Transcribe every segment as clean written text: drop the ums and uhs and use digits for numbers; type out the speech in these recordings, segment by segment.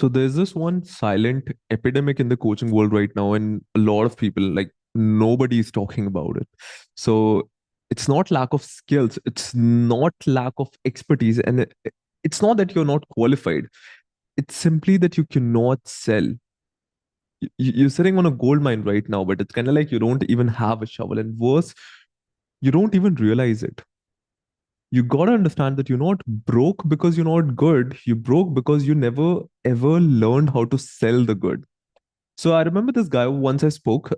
So there's this one silent epidemic in the coaching world right now, and a lot of people, like, nobody is talking about it. So it's not lack of skills, it's not lack of expertise, and it's not that you're not qualified. It's simply that you cannot sell. You're sitting on a gold mine right now, but it's kind of like you don't even have a shovel, and worse, you don't even realize it. You gotta understand that you're not broke because you're not good. You broke because you never ever learned how to sell the good. So I remember this guy once I spoke.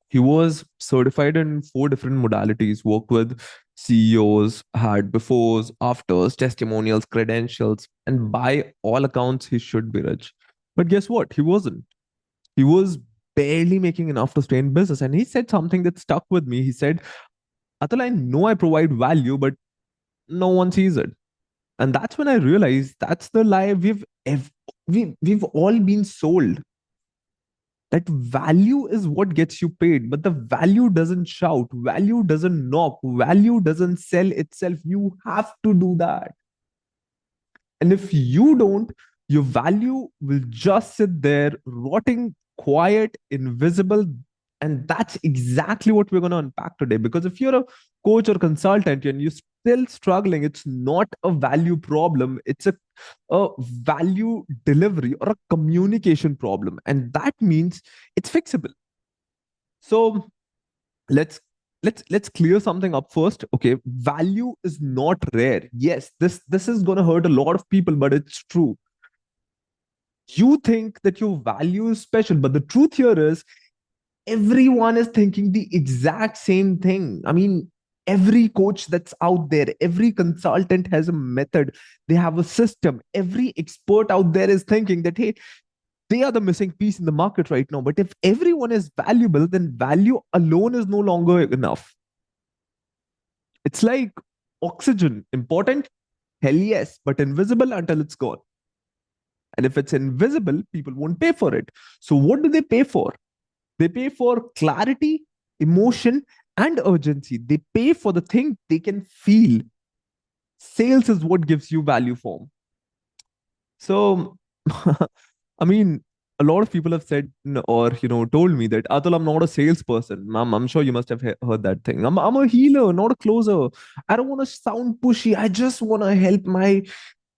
He was certified in four different modalities, worked with CEOs, had befores, afters, testimonials, credentials, and by all accounts, he should be rich. But guess what? He wasn't. He was barely making enough to stay in business. And he said something that stuck with me. He said, Atul, I know I provide value, but no one sees it. And that's when I realized that's the lie we've all been sold, that value is what gets you paid, but the value doesn't shout, value doesn't knock, value doesn't sell itself. You have to do that. And if you don't, your value will just sit there, rotting, quiet, invisible. And that's exactly what we're going to unpack today. Because if you're a coach or consultant and you're still struggling, it's not a value problem, it's a value delivery or a communication problem. And that means it's fixable. So let's let's clear something up first. Okay, value is not rare. Yes, this is going to hurt a lot of people, but it's true. You think that your value is special, but the truth here is everyone is thinking the exact same thing. I mean, every coach that's out there, every consultant has a method, they have a system. Every expert out there is thinking that, hey, they are the missing piece in the market right now. But if everyone is valuable, then value alone is no longer enough. It's like oxygen, important, hell yes, but invisible until it's gone. And if it's invisible, people won't pay for it. So what do they pay for? They pay for clarity, emotion, and urgency. They pay for the thing they can feel. Sales is what gives you value form. So, I mean, a lot of people have said or told me that, Atul, I'm not a salesperson. I'm sure you must have heard that thing. I'm a healer, not a closer. I don't want to sound pushy. I just want to help my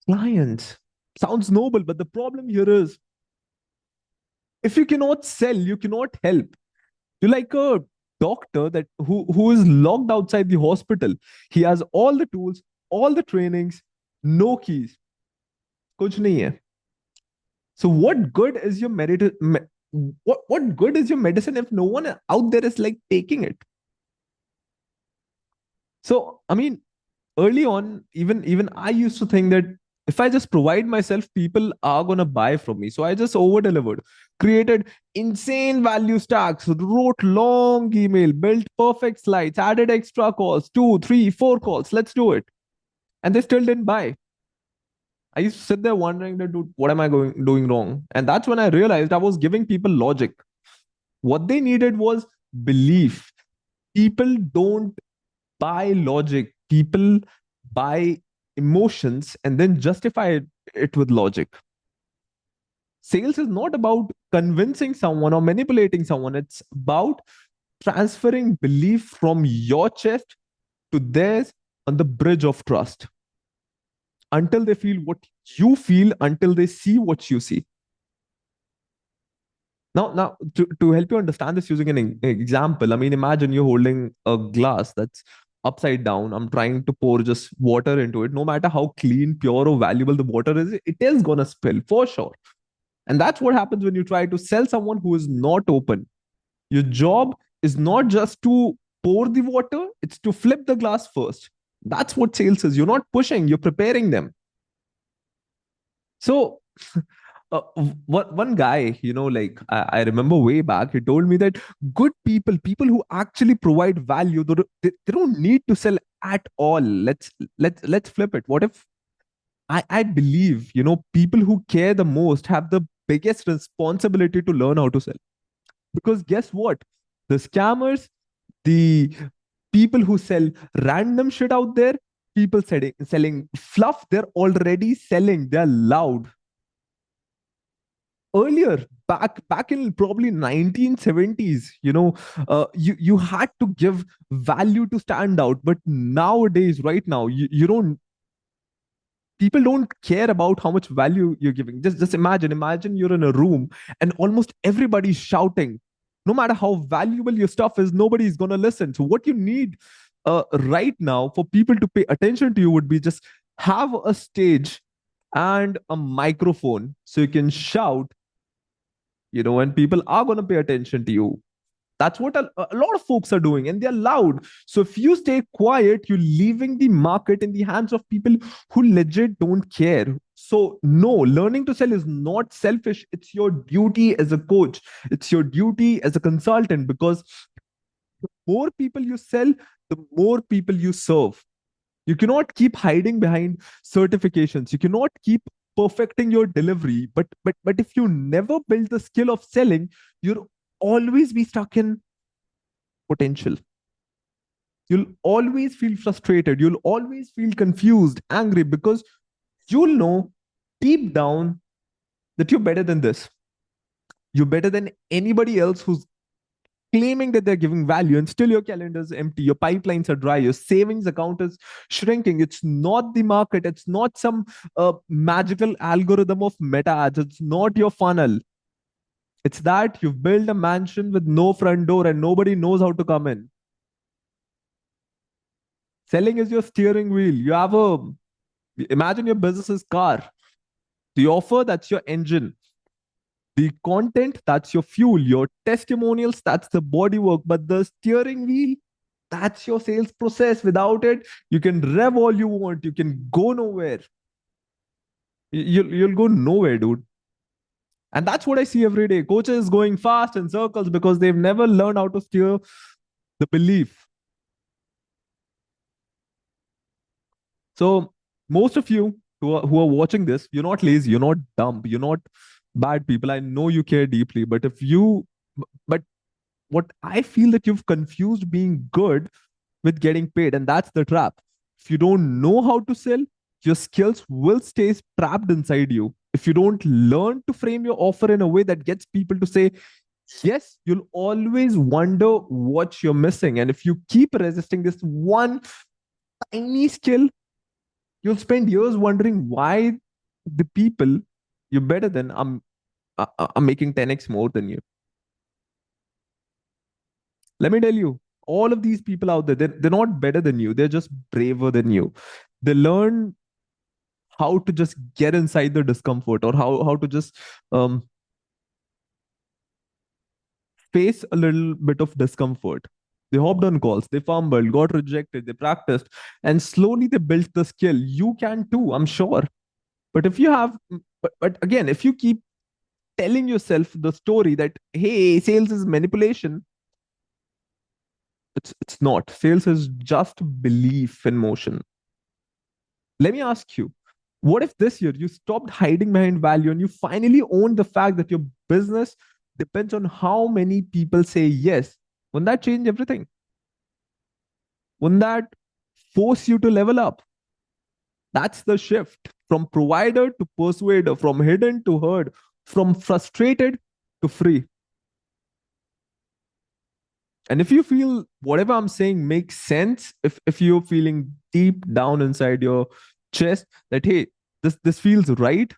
clients. Sounds noble, but the problem here is if you cannot sell, you cannot help. You're like a doctor that who is locked outside the hospital. He has all the tools, all the trainings, no keys. कुछ नहीं है. So what good is your what good is your medicine if no one out there is like taking it? So I mean, early on, even I used to think that if I just provide myself, people are gonna buy from me. So I just over delivered, created insane value stacks, wrote long email, built perfect slides, added extra calls, two, three, four calls. Let's do it, and they still didn't buy. I used to sit there wondering that, dude, what am I going doing wrong? And that's when I realized I was giving people logic. What they needed was belief. People don't buy logic. People buy emotions and then justify it with logic. Sales is not about convincing someone or manipulating someone. It's about transferring belief from your chest to theirs on the bridge of trust until they feel what you feel, until they see what you see. Now, to help you understand this using an example, I mean, imagine you're holding a glass that's upside down. I'm trying to pour just water into it. No matter how clean, pure, or valuable the water is, it is gonna spill for sure. And that's what happens when you try to sell someone who is not open. Your job is not just to pour the water, it's to flip the glass first. That's what sales is. You're not pushing, you're preparing them. So uh, one guy, like I remember way back, he told me that good people who actually provide value, they don't need to sell at all. Let's flip it. What if I believe, people who care the most have the biggest responsibility to learn how to sell. Because guess what? The scammers, the people who sell random shit out there, people selling fluff, they're already selling. They're loud. earlier, back in probably 1970s, you had to give value to stand out. But nowadays, right now, you don't people don't care about how much value you're giving. Just imagine you're in a room and almost everybody's shouting. No matter how valuable your stuff is, nobody's going to listen. So what you need right now for people to pay attention to you would be just have a stage and a microphone so you can shout, and people are going to pay attention to you. That's what a lot of folks are doing, and they're loud. So if you stay quiet, you're leaving the market in the hands of people who legit don't care. So, no, learning to sell is not selfish. It's your duty as a coach, it's your duty as a consultant, because the more people you sell, the more people you serve. You cannot keep hiding behind certifications. You cannot keep perfecting your delivery. But if you never build the skill of selling, you'll always be stuck in potential. You'll always feel frustrated. You'll always feel confused, angry, because you'll know deep down that you're better than this. You're better than anybody else who's claiming that they're giving value, and still your calendar is empty, your pipelines are dry, your savings account is shrinking. It's not the market, it's not some magical algorithm of meta ads, it's not your funnel. It's that you've built a mansion with no front door and nobody knows how to come in. Selling is your steering wheel. Imagine your business is car. The offer, that's your engine. The content, that's your fuel. Your testimonials, that's the bodywork. But the steering wheel, that's your sales process. Without it, you can rev all you want. You can go nowhere. You'll go nowhere, dude. And that's what I see every day. Coaches going fast in circles because they've never learned how to steer the belief. So most of you who are watching this, you're not lazy, you're not dumb, you're not bad people. I know you care deeply, but what I feel that you've confused being good with getting paid, and that's the trap. If you don't know how to sell, your skills will stay trapped inside you. If you don't learn to frame your offer in a way that gets people to say yes, you'll always wonder what you're missing. And if you keep resisting this one tiny skill, you'll spend years wondering why the people you're better than are making 10x more than you. Let me tell you, all of these people out there, they're not better than you. They're just braver than you. They learn how to just get inside the discomfort, or how to just face a little bit of discomfort. They hopped on calls, they fumbled, got rejected, they practiced, and slowly they built the skill. You can too, I'm sure. But if you have, but again, if you keep telling yourself the story that, hey, sales is manipulation, it's not. Sales is just belief in motion. Let me ask you, what if this year you stopped hiding behind value and you finally owned the fact that your business depends on how many people say yes? Wouldn't that change everything? Wouldn't that force you to level up? That's the shift from provider to persuader, from hidden to heard, from frustrated to free. And if you feel whatever I'm saying makes sense, if you're feeling deep down inside your chest that, hey, this feels right,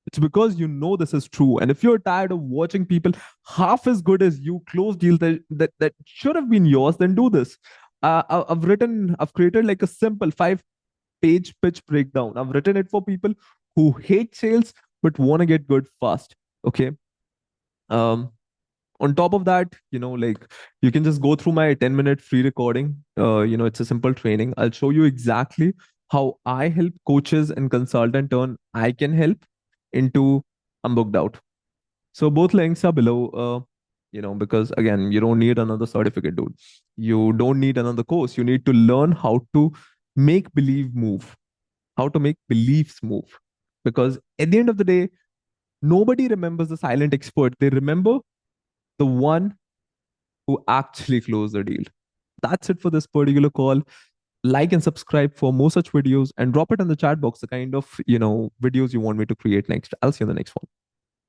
it's because you know this is true. And if you're tired of watching people half as good as you close deals that should have been yours, then do this. I've created like a simple 5-page pitch breakdown. I've written it for people who hate sales but want to get good fast. Okay. On top of that, like, you can just go through my 10-minute free recording. It's a simple training. I'll show you exactly how I help coaches and consultant turn I can help into I'm booked out. So both links are below. Because again, you don't need another certificate, dude. You don't need another course. You need to learn how to make believe move, how to make beliefs move. Because at the end of the day, nobody remembers the silent expert. They remember the one who actually closed the deal. That's it for this particular call. Like and subscribe for more such videos, and drop it in the chat box the kind of videos you want me to create next. I'll see you in the next one.